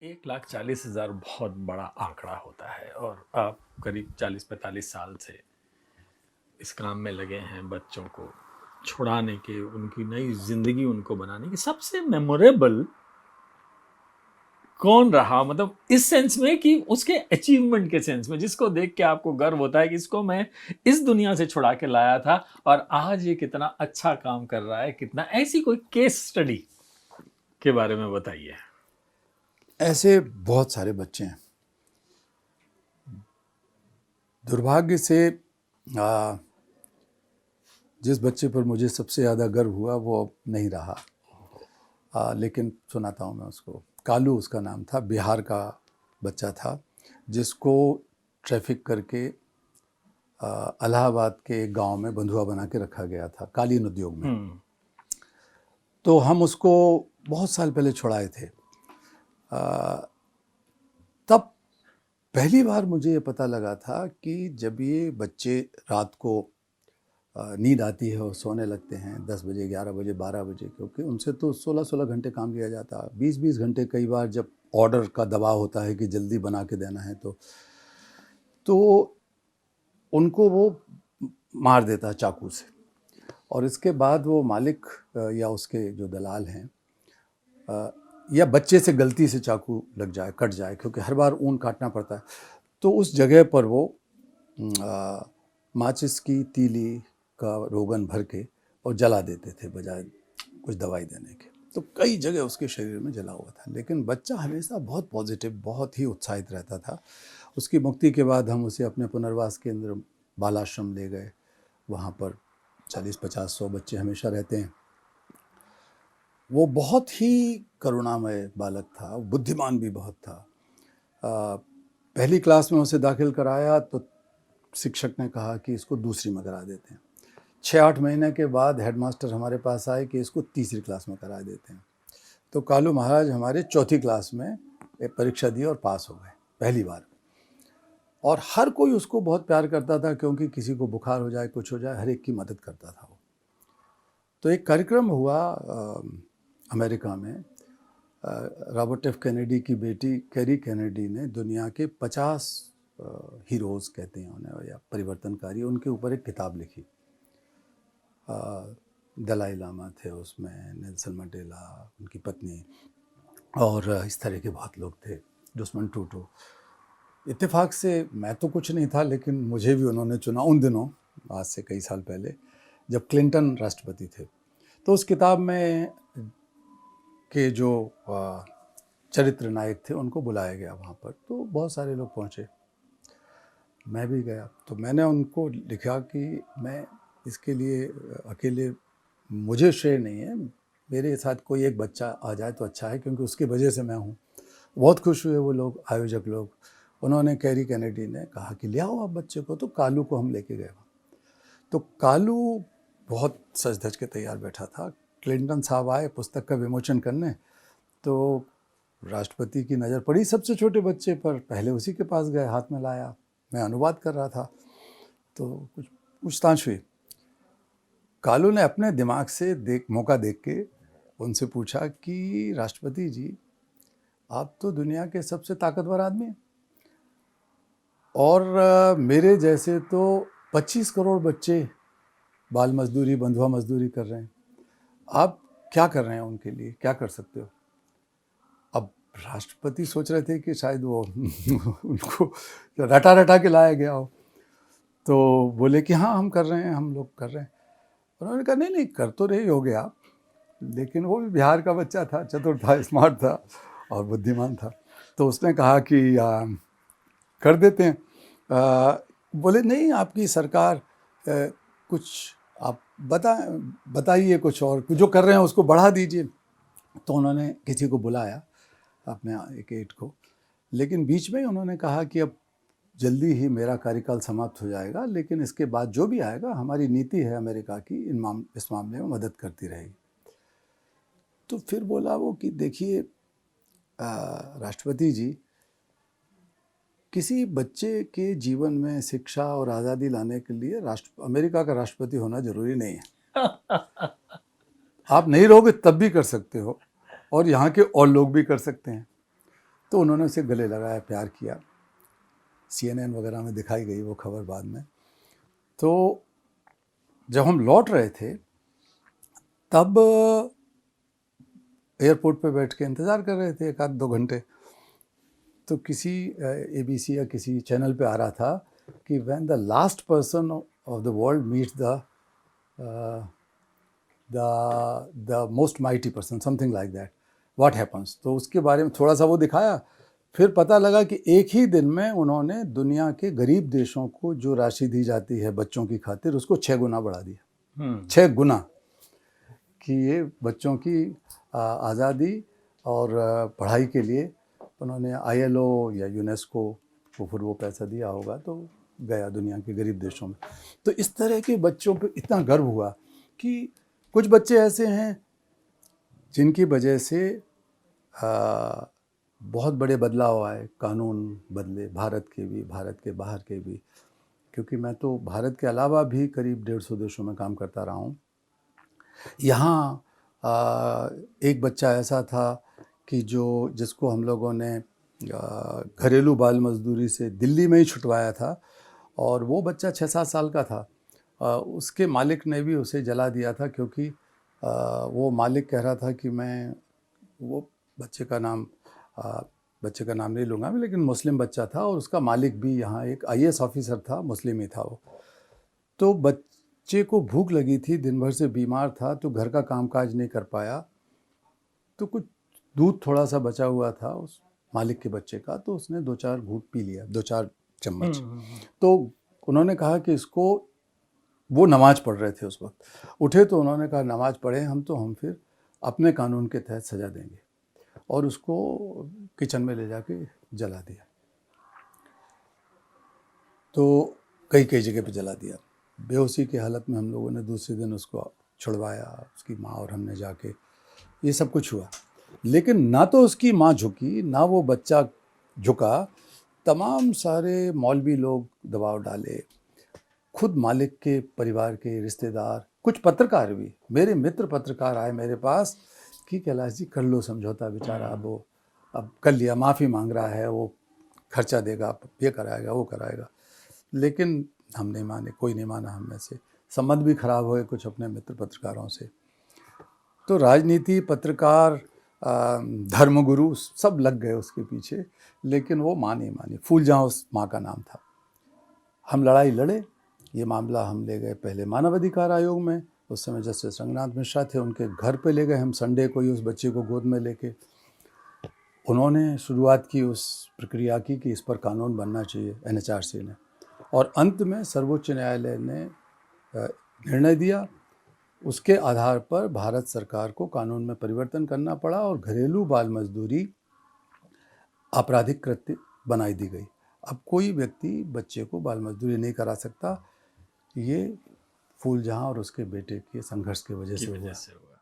1,40,000 बहुत बड़ा आंकड़ा होता है और आप करीब 40-45 साल से इस काम में लगे हैं बच्चों को छुड़ाने के, उनकी नई जिंदगी उनको बनाने की। सबसे मेमोरेबल कौन रहा, मतलब इस सेंस में कि उसके अचीवमेंट के सेंस में, जिसको देख के आपको गर्व होता है कि इसको मैं इस दुनिया से छुड़ा के लाया था और आज ये कितना अच्छा काम कर रहा है, कितना, ऐसी कोई केस स्टडी के बारे में बताइए। ऐसे बहुत सारे बच्चे हैं। दुर्भाग्य से जिस बच्चे पर मुझे सबसे ज़्यादा गर्व हुआ वो अब नहीं रहा, लेकिन सुनाता हूँ मैं उसको। कालू उसका नाम था, बिहार का बच्चा था जिसको ट्रैफिक करके इलाहाबाद के एक गांव में बंधुआ बना के रखा गया था कालीन उद्योग में। तो हम उसको बहुत साल पहले छुड़ाए थे। तब पहली बार मुझे ये पता लगा था कि जब ये बच्चे रात को नींद आती है और सोने लगते हैं 10 बजे, 11 बजे, 12 बजे, क्योंकि उनसे तो 16-16 घंटे काम लिया जाता है, 20-20 घंटे कई बार जब ऑर्डर का दबाव होता है कि जल्दी बना के देना है तो उनको वो मार देता है चाकू से। और इसके बाद वो मालिक या उसके जो दलाल हैं या बच्चे से गलती से चाकू लग जाए, कट जाए, क्योंकि हर बार ऊन काटना पड़ता है, तो उस जगह पर वो माचिस की तीली का रोगन भर के और जला देते थे बजाय कुछ दवाई देने के। तो कई जगह उसके शरीर में जला हुआ था, लेकिन बच्चा हमेशा बहुत पॉजिटिव, बहुत ही उत्साहित रहता था। उसकी मुक्ति के बाद हम उसे अपने पुनर्वास केंद्र बाल आश्रम ले गए। वहाँ पर 40-50-100 बच्चे हमेशा रहते हैं। वो बहुत ही करुणामय बालक था, बुद्धिमान भी बहुत था। पहली क्लास में उसे दाखिल कराया तो शिक्षक ने कहा कि इसको दूसरी में करा देते हैं। 6-8 महीने के बाद हेडमास्टर हमारे पास आए कि इसको तीसरी क्लास में करा देते हैं। तो कालू महाराज हमारे चौथी क्लास में परीक्षा दी और पास हो गए पहली बार। और हर कोई उसको बहुत प्यार करता था, क्योंकि किसी को बुखार हो जाए, कुछ हो जाए, हर एक की मदद करता था वो। तो एक कार्यक्रम हुआ अमेरिका में। रॉबर्ट एफ कैनेडी की बेटी कैरी कैनेडी ने दुनिया के 50 हीरोज़ कहते हैं उन्हें, या परिवर्तनकारी, उनके ऊपर एक किताब लिखी। दलाई लामा थे उसमें, नेल्सन मंडेला, उनकी पत्नी, और इस तरह के बहुत लोग थे, दुश्मन टूटू। इत्तेफाक से मैं तो कुछ नहीं था, लेकिन मुझे भी उन्होंने चुना उन दिनों, आज से कई साल पहले, जब क्लिंटन राष्ट्रपति थे। तो उस किताब में के जो चरित्र नायक थे उनको बुलाया गया वहाँ पर। तो बहुत सारे लोग पहुँचे, मैं भी गया। तो मैंने उनको लिखा कि मैं इसके लिए अकेले, मुझे श्रेय नहीं है, मेरे साथ कोई एक बच्चा आ जाए तो अच्छा है, क्योंकि उसकी वजह से मैं हूँ। बहुत खुश हुए वो लोग, आयोजक लोग। उन्होंने, कैरी कैनेडी ने कहा कि ले आओ आप बच्चे को। तो कालू को हम लेके गए। तो कालू बहुत सज धज के तैयार बैठा था। क्लिंटन साहब आए पुस्तक का विमोचन करने, तो राष्ट्रपति की नज़र पड़ी सबसे छोटे बच्चे पर, पहले उसी के पास गए, हाथ में लाया। मैं अनुवाद कर रहा था तो कुछ पूछताछ हुई। कालू ने अपने दिमाग से मौका देख के उनसे पूछा कि राष्ट्रपति जी, आप तो दुनिया के सबसे ताकतवर आदमी हैं, और मेरे जैसे तो 25 करोड़ बच्चे बाल मजदूरी, बंधुआ मजदूरी कर रहे हैं। आप क्या कर रहे हैं उनके लिए, क्या कर सकते हो? अब राष्ट्रपति सोच रहे थे कि शायद वो उनको रटा रटा के लाया गया हो। तो बोले कि हाँ, हम कर रहे हैं, हम लोग कर रहे हैं। उन्होंने कहा नहीं, कर तो रहे होगे आप, लेकिन वो भी बिहार का बच्चा था, चतुर था, स्मार्ट था और बुद्धिमान था। तो उसने कहा कि कर देते हैं। बोले नहीं, आपकी सरकार कुछ आप बताइए कुछ, और जो कर रहे हैं उसको बढ़ा दीजिए। तो उन्होंने किसी को बुलाया, अपने एक एड को, लेकिन बीच में ही उन्होंने कहा कि अब जल्दी ही मेरा कार्यकाल समाप्त हो जाएगा, लेकिन इसके बाद जो भी आएगा, हमारी नीति है अमेरिका की इस मामले में मदद करती रहेगी। तो फिर बोला वो कि देखिए राष्ट्रपति जी, किसी बच्चे के जीवन में शिक्षा और आज़ादी लाने के लिए अमेरिका का राष्ट्रपति होना जरूरी नहीं है। आप नहीं रहोगे तब भी कर सकते हो, और यहाँ के और लोग भी कर सकते हैं। तो उन्होंने उसे गले लगाया, प्यार किया। CNN वगैरह में दिखाई गई वो खबर बाद में। तो जब हम लौट रहे थे तब एयरपोर्ट पे बैठ के इंतज़ार कर रहे थे 1-2 घंटे, तो किसी ABC या किसी चैनल पे आ रहा था कि when the last person of the world meets the most mighty person, something like that, what happens. तो उसके बारे में थोड़ा सा वो दिखाया। फिर पता लगा कि एक ही दिन में उन्होंने दुनिया के गरीब देशों को जो राशि दी जाती है बच्चों की खातिर, उसको 6 गुना बढ़ा दिया। 6 गुना कि ये बच्चों की आज़ादी और पढ़ाई के लिए उन्होंने ILO या यूनेस्को को फिर वो पैसा दिया होगा, तो गया दुनिया के गरीब देशों में। तो इस तरह के बच्चों पे इतना गर्व हुआ कि कुछ बच्चे ऐसे हैं जिनकी वजह से बहुत बड़े बदलाव आए, कानून बदले, भारत के भी, भारत के बाहर के भी, क्योंकि मैं तो भारत के अलावा भी करीब 150 देशों में काम करता रहा हूँ। यहाँ एक बच्चा ऐसा था कि जिसको हम लोगों ने घरेलू बाल मजदूरी से दिल्ली में ही छुटवाया था, और वो बच्चा 6-7 साल का था। उसके मालिक ने भी उसे जला दिया था, क्योंकि वो मालिक कह रहा था कि वो बच्चे का नाम नहीं लूँगा मैं, लेकिन मुस्लिम बच्चा था, और उसका मालिक भी यहाँ एक IAS ऑफिसर था, मुस्लिम ही था वो। तो बच्चे को भूख लगी थी, दिन भर से बीमार था, तो घर का कामकाज नहीं कर पाया, तो कुछ दूध थोड़ा सा बचा हुआ था उस मालिक के बच्चे का, तो उसने 2-4 घूंट पी लिया, 2-4 चम्मच। तो उन्होंने कहा कि इसको, वो नमाज पढ़ रहे थे उस वक्त, उठे तो उन्होंने कहा नमाज पढ़े हम फिर अपने कानून के तहत सज़ा देंगे, और उसको किचन में ले जाके जला दिया। तो कई जगह पे जला दिया। बेहोशी की हालत में हम लोगों ने दूसरे दिन उसको छुड़वाया, उसकी माँ और हमने जाके, ये सब कुछ हुआ। लेकिन ना तो उसकी माँ झुकी, ना वो बच्चा झुका। तमाम सारे मौलवी लोग दबाव डाले, खुद मालिक के परिवार के रिश्तेदार, कुछ पत्रकार भी, मेरे मित्र पत्रकार आए मेरे पास कि कैलाश जी कर लो समझौता, बेचारा अब कर लिया, माफ़ी मांग रहा है, वो खर्चा देगा, ये कराएगा, वो कराएगा। लेकिन हम नहीं माने, कोई नहीं माना हम में से। संबंध भी खराब हुए कुछ अपने मित्र पत्रकारों से। तो राजनीति, पत्रकार, धर्मगुरु सब लग गए उसके पीछे, लेकिन वो माँ नहीं मानी। फूलजहाँ उस माँ का नाम था। हम लड़ाई लड़े, ये मामला हम ले गए पहले मानवाधिकार आयोग में। उस समय जस्टिस रंगनाथ मिश्रा थे, उनके घर पे ले गए हम संडे को ही उस बच्चे को गोद में लेके। उन्होंने शुरुआत की उस प्रक्रिया की कि इस पर कानून बनना चाहिए, NHRC ने, और अंत में सर्वोच्च न्यायालय ने निर्णय दिया। उसके आधार पर भारत सरकार को कानून में परिवर्तन करना पड़ा और घरेलू बाल मजदूरी आपराधिक कृत्य बनाई दी गई। अब कोई व्यक्ति बच्चे को बाल मजदूरी नहीं करा सकता। ये फूलजहाँ और उसके बेटे के संघर्ष की वजह से हुआ।